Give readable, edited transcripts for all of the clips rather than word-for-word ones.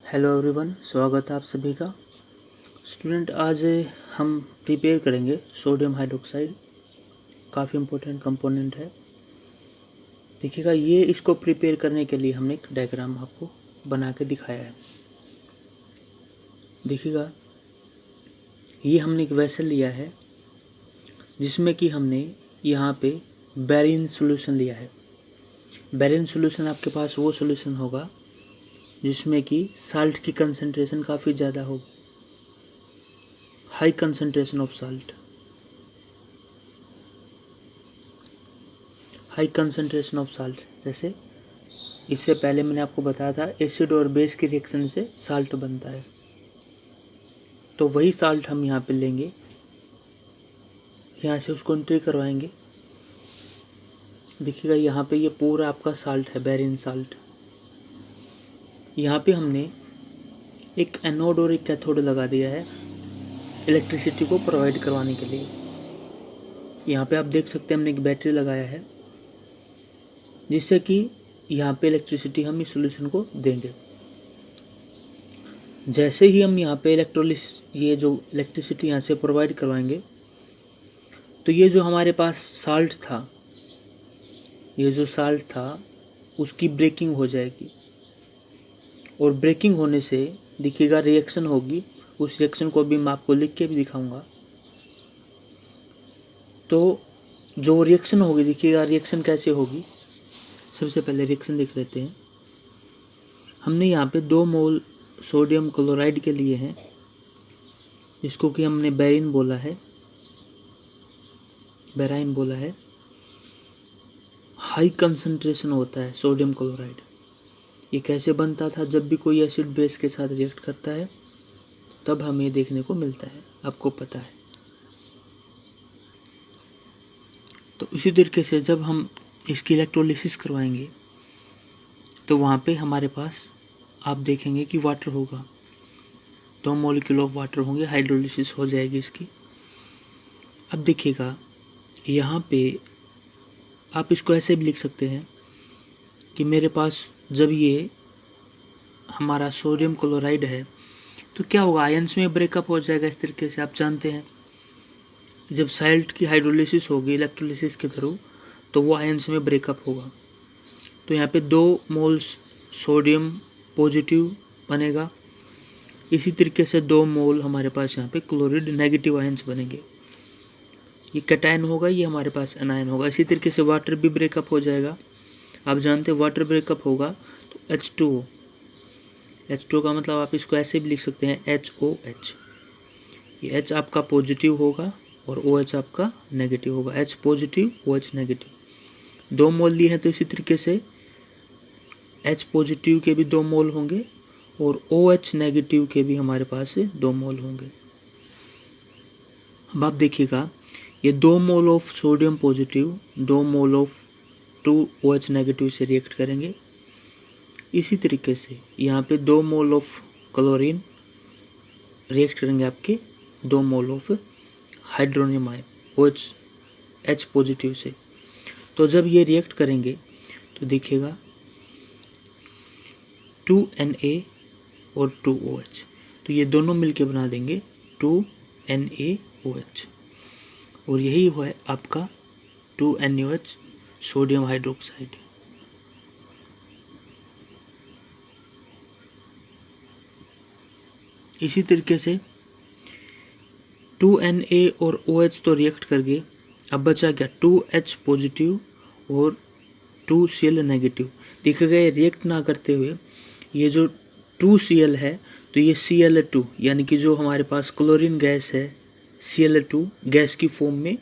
Hello everyone, स्वागत है आप सभी का। स्टूडेंट, आज हम प्रिपेयर करेंगे सोडियम हाइड्रोक्साइड। काफ़ी इम्पोर्टेंट कंपोनेंट है। देखिएगा, ये इसको प्रिपेयर करने के लिए हमने एक डायग्राम आपको बना के दिखाया है। देखिएगा, ये हमने एक वेसल लिया है जिसमें कि हमने यहाँ पे बेरिन सॉल्यूशन लिया है। बेरिन सॉल्यूशन आपके पास वो सॉल्यूशन होगा जिसमें कि साल्ट की कंसंट्रेशन काफ़ी ज़्यादा होगी, high concentration of salt, high concentration of salt. जैसे इससे पहले मैंने आपको बताया था एसिड और बेस की रिएक्शन से साल्ट बनता है, तो वही साल्ट हम यहाँ पे लेंगे, यहाँ से उसको एंट्री करवाएंगे। देखिएगा, यहाँ पे ये पूरा आपका साल्ट है, बेरिन साल्ट। यहाँ पे हमने एक एनोड और एक कैथोड लगा दिया है इलेक्ट्रिसिटी को प्रोवाइड करवाने के लिए। यहाँ पे आप देख सकते हैं हमने एक बैटरी लगाया है जिससे कि यहाँ पे इलेक्ट्रिसिटी हम इस सॉल्यूशन को देंगे। जैसे ही हम यहाँ पे ये जो इलेक्ट्रिसिटी यहाँ से प्रोवाइड करवाएंगे, तो ये जो हमारे पास साल्ट था, ये जो साल्ट था उसकी ब्रेकिंग हो जाएगी, और ब्रेकिंग होने से देखिएगा रिएक्शन होगी। उस रिएक्शन को भी मैं आपको लिख के भी दिखाऊंगा। तो जो रिएक्शन होगी, देखिएगा रिएक्शन कैसे होगी। सबसे पहले रिएक्शन देख लेते हैं। हमने यहाँ पे 2 मोल सोडियम क्लोराइड के लिए हैं, जिसको कि हमने बेरिन बोला है, बेराइन बोला है। हाई कंसंट्रेशन होता है सोडियम क्लोराइड। ये कैसे बनता था? जब भी कोई एसिड बेस के साथ रिएक्ट करता है तब हमें देखने को मिलता है, आपको पता है। तो इसी तरीके से जब हम इसकी इलेक्ट्रोलिसिस करवाएंगे तो वहाँ पे हमारे पास आप देखेंगे कि वाटर होगा, 2 मॉलिक्यूल ऑफ वाटर होंगे, हाइड्रोलिसिस हो जाएगी इसकी। अब देखिएगा, यहाँ पे आप इसको ऐसे भी लिख सकते हैं कि मेरे पास जब ये हमारा सोडियम क्लोराइड है तो क्या होगा, आयंस में ब्रेकअप हो जाएगा। इस तरीके से आप जानते हैं जब साल्ट की हाइड्रोलिसिस होगी इलेक्ट्रोलिसिस के थ्रू, तो वो आयंस में ब्रेकअप होगा। तो यहाँ पे 2 मोल्स सोडियम पॉजिटिव बनेगा। इसी तरीके से 2 मोल हमारे पास यहाँ पे क्लोराइड नेगेटिव आयंस बनेंगे। ये कैटायन होगा, ये हमारे पास एनायन होगा। इसी तरीके से वाटर भी ब्रेकअप हो जाएगा। आप जानते हैं वाटर ब्रेकअप होगा तो H2O, H2O का मतलब आप इसको ऐसे भी लिख सकते हैं HOH। ये H आपका पॉजिटिव होगा और OH आपका नेगेटिव होगा। H positive, OH negative. 2 मोल लिए हैं तो इसी तरीके से H पॉजिटिव के भी 2 मोल होंगे और OH नेगेटिव के भी हमारे पास 2 मोल होंगे। अब आप देखिएगा, ये 2 mole of sodium positive 2 mole of 2OH negative से रिएक्ट करेंगे। इसी तरीके से यहाँ पे 2 मोल ऑफ क्लोरीन रिएक्ट करेंगे आपके 2 mole of hydronium ion OH H positive से। तो जब ये रिएक्ट करेंगे तो देखिएगा 2Na और 2OH, तो ये दोनों मिलके बना देंगे 2NaOH, और यही हुआ है आपका 2NaOH सोडियम हाइड्रोक्साइड। इसी तरीके से 2Na और OH तो रिएक्ट कर गए। अब बचा क्या? 2H पॉजिटिव और 2Cl नेगेटिव। देखिएगा, ये रिएक्ट ना करते हुए ये जो 2Cl है तो ये Cl2 यानी कि जो हमारे पास क्लोरीन गैस है Cl2 गैस की फॉर्म में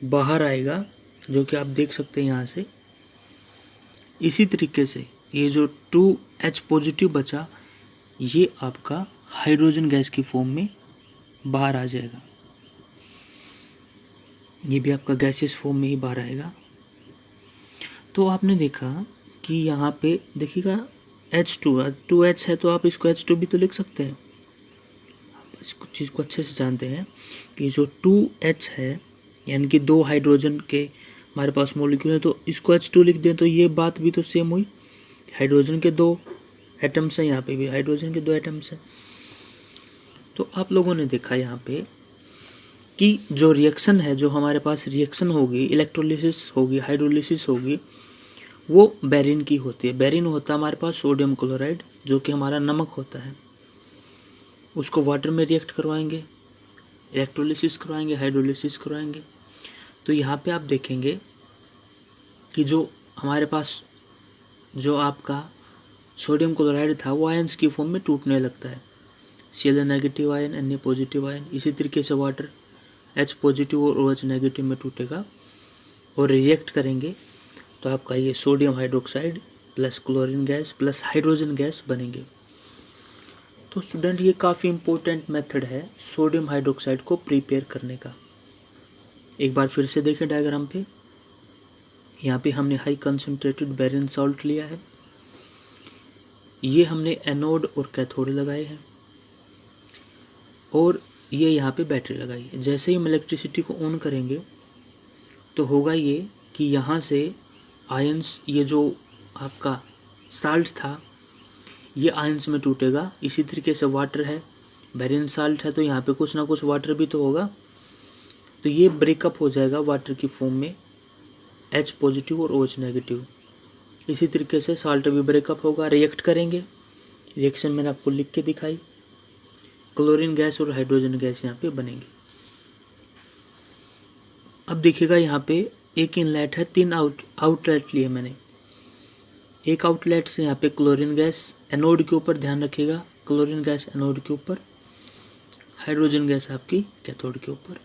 बाहर आएगा, जो कि आप देख सकते हैं यहाँ से। इसी तरीके से ये जो 2H पॉजिटिव बचा, ये आपका हाइड्रोजन गैस की फॉर्म में बाहर आ जाएगा। ये भी आपका गैसियस फॉर्म में ही बाहर आएगा। तो आपने देखा कि यहाँ पे देखिएगा H2H है तो आप इसको H2 भी तो लिख सकते हैं। आप इस चीज़ को अच्छे से जानते हैं कि जो 2H है यानी कि 2 हाइड्रोजन के हमारे पास मॉलिक्यूल है, तो इसको H2 लिख दें तो ये बात भी तो सेम हुई। हाइड्रोजन के 2 एटम्स हैं, यहाँ पे भी हाइड्रोजन के 2 एटम्स हैं। तो आप लोगों ने देखा यहाँ पे कि जो रिएक्शन है, जो हमारे पास रिएक्शन होगी, इलेक्ट्रोलिसिस होगी, हाइड्रोलिसिस होगी, वो बेरिन की होती है। बेरिन होता है हमारे पास सोडियम क्लोराइड, जो कि हमारा नमक होता है। उसको वाटर में रिएक्ट करवाएंगे, इलेक्ट्रोलिसिस करवाएंगे, हाइड्रोलिसिस करवाएंगे। तो यहाँ पे आप देखेंगे कि जो हमारे पास जो आपका सोडियम क्लोराइड था वो आयंस की फॉर्म में टूटने लगता है। Cl negative ion, Na positive ion. इसी तरीके से वाटर H पॉजिटिव और OH नेगेटिव में टूटेगा और रिएक्ट करेंगे तो आपका ये sodium hydroxide plus chlorine gas plus hydrogen gas बनेंगे। तो स्टूडेंट ये काफ़ी इम्पोर्टेंट मेथड है सोडियम हाइड्रोक्साइड को प्रिपेयर करने का। एक बार फिर से देखें डायग्राम पे। यहाँ पे हमने हाई कंसनट्रेटेड बेरिन सॉल्ट लिया है, ये हमने एनोड और कैथोड लगाए हैं और ये यहाँ पे बैटरी लगाई है। जैसे ही हम इलेक्ट्रिसिटी को ऑन करेंगे तो होगा ये कि यहाँ से आयंस, ये जो आपका साल्ट था ये आयंस में टूटेगा। इसी तरीके से वाटर है, बेरिन साल्ट है, तो यहाँ पे कुछ ना कुछ वाटर भी तो होगा, तो ये ब्रेकअप हो जाएगा वाटर की फॉर्म में H पॉजिटिव और OH नेगेटिव। इसी तरीके से साल्ट भी ब्रेकअप होगा, रिएक्ट करेंगे। रिएक्शन मैंने आपको लिख के दिखाई, क्लोरीन गैस और हाइड्रोजन गैस यहाँ पे बनेंगे। अब देखिएगा यहाँ पे एक इनलेट है, 3 आउटलेट लिए मैंने। एक आउटलेट से यहाँ पे क्लोरीन गैस एनोड के ऊपर, ध्यान रखिएगा, क्लोरीन गैस एनोड के ऊपर, हाइड्रोजन गैस आपकी कैथोड के ऊपर।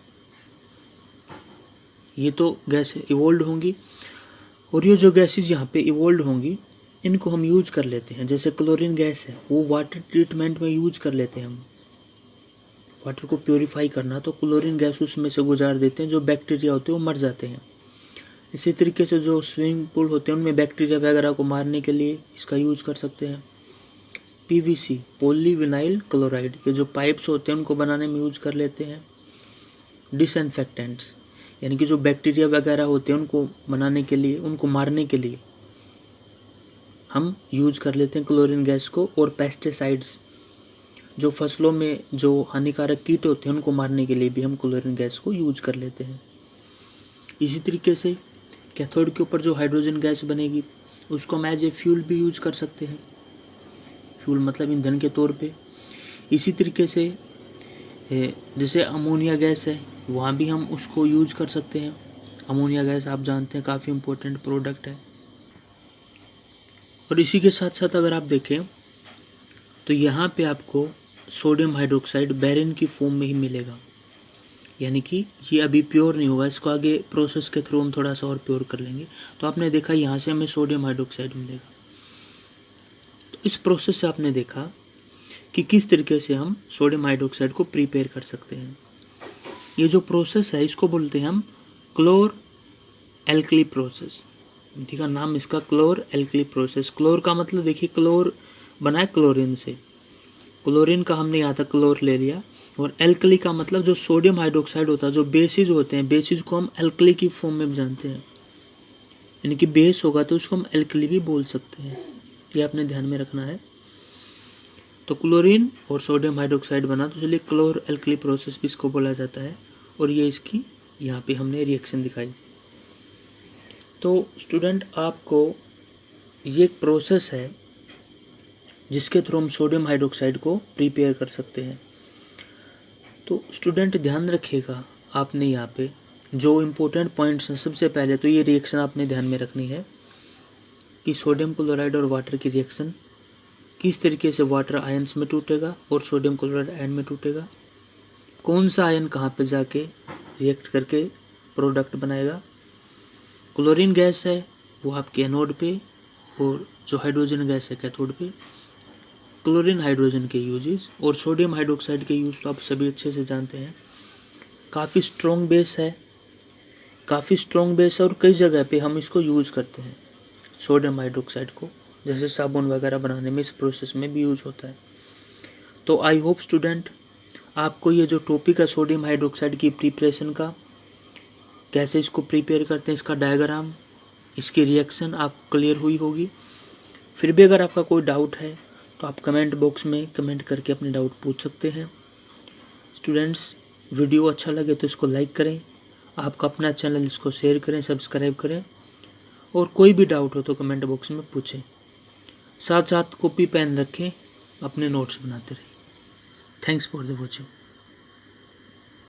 ये तो गैस इवोल्व होंगी और ये जो गैसेज यहाँ पे इवोल्व होंगी इनको हम यूज कर लेते हैं। जैसे क्लोरीन गैस है वो वाटर ट्रीटमेंट में यूज कर लेते हैं हम, वाटर को प्योरीफाई करना, तो क्लोरीन गैस उसमें से गुजार देते हैं, जो बैक्टीरिया होते हैं वो मर जाते हैं। इसी तरीके से जो स्विमिंग पूल होते हैं उनमें बैक्टीरिया वगैरह को मारने के लिए इसका यूज कर सकते हैं। PVC पॉलीविनाइल क्लोराइड के जो पाइप्स होते हैं उनको बनाने में यूज कर लेते हैं। डिसइंफेक्टेंट्स यानी कि जो बैक्टीरिया वगैरह होते हैं उनको बनाने के लिए, उनको मारने के लिए हम यूज कर लेते हैं क्लोरीन गैस को। और पेस्टिसाइड्स, जो फसलों में जो हानिकारक कीट होते हैं उनको मारने के लिए भी हम क्लोरीन गैस को यूज कर लेते हैं। इसी तरीके से कैथोड के ऊपर जो हाइड्रोजन गैस बनेगी उसको हम एज ए फ्यूल भी यूज कर सकते हैं। फ्यूल मतलब ईंधन के तौर पे। इसी तरीके से जैसे अमोनिया गैस है, वहाँ भी हम उसको यूज कर सकते हैं। अमोनिया गैस आप जानते हैं काफ़ी इम्पोर्टेंट प्रोडक्ट है। और इसी के साथ साथ अगर आप देखें तो यहाँ पे आपको सोडियम हाइड्रोक्साइड बेरिन की फॉर्म में ही मिलेगा, यानी कि ये अभी प्योर नहीं होगा, इसको आगे प्रोसेस के थ्रू हम थोड़ा सा और प्योर कर लेंगे। तो आपने देखा यहाँ से हमें सोडियम हाइड्रोक्साइड मिलेगा। तो इस प्रोसेस से आपने देखा कि किस तरीके से हम सोडियम हाइड्रोक्साइड को प्रिपेयर कर सकते हैं। ये जो प्रोसेस है इसको बोलते हैं हम क्लोर एल्कली प्रोसेस। ठीक है, नाम इसका क्लोर एल्कली प्रोसेस। क्लोर का मतलब देखिए, क्लोर बना है क्लोरीन से, क्लोरीन का हमने यहाँ तक क्लोर ले लिया। और एल्कली का मतलब जो सोडियम हाइड्रोक्साइड होता है, जो बेसिस होते हैं, बेसिस को हम एल्कली की फॉर्म में जानते हैं, यानी कि बेस होगा तो उसको हम एल्कली भी बोल सकते हैं। ये आपने ध्यान में रखना है। तो क्लोरीन और सोडियम हाइड्रोक्साइड बना तो चलिए क्लोर एल्कली प्रोसेस भी इसको बोला जाता है। और ये इसकी यहाँ पे हमने रिएक्शन दिखाई। तो स्टूडेंट, आपको ये एक प्रोसेस है जिसके थ्रू हम सोडियम हाइड्रोक्साइड को प्रिपेयर कर सकते हैं। तो स्टूडेंट ध्यान रखिएगा, आपने यहाँ पे जो इम्पोर्टेंट पॉइंट्स हैं, सबसे पहले तो ये रिएक्शन आपने ध्यान में रखनी है कि सोडियम क्लोराइड और वाटर की रिएक्शन किस तरीके से वाटर आयंस में टूटेगा और सोडियम क्लोराइड आयन में टूटेगा, कौन सा आयन कहाँ पे जाके रिएक्ट करके प्रोडक्ट बनाएगा। क्लोरीन गैस है वो आपके एनोड पे और जो हाइड्रोजन गैस है कैथोड पे। क्लोरीन हाइड्रोजन के यूजेस और सोडियम हाइड्रोक्साइड के यूज़ तो आप सभी अच्छे से जानते हैं। काफ़ी स्ट्रॉन्ग बेस है, काफ़ी स्ट्रॉन्ग बेस है और कई जगह पे हम इसको यूज़ करते हैं सोडियम हाइड्रोक्साइड को, जैसे साबुन वगैरह बनाने में इस प्रोसेस में भी यूज़ होता है। तो आई होप स्टूडेंट आपको ये जो टॉपिक है सोडियम हाइड्रोक्साइड की प्रिपरेशन का, कैसे इसको प्रिपेयर करते हैं, इसका डायग्राम, इसकी रिएक्शन आपको क्लियर हुई होगी। फिर भी अगर आपका कोई डाउट है तो आप कमेंट बॉक्स में कमेंट करके अपने डाउट पूछ सकते हैं। स्टूडेंट्स, वीडियो अच्छा लगे तो इसको लाइक करें, आपका अपना चैनल इसको शेयर करें, सब्सक्राइब करें, और कोई भी डाउट हो तो कमेंट बॉक्स में पूछें। साथ साथ कॉपी पेन रखें, अपने नोट्स बनाते रहें। Thanks for the watching.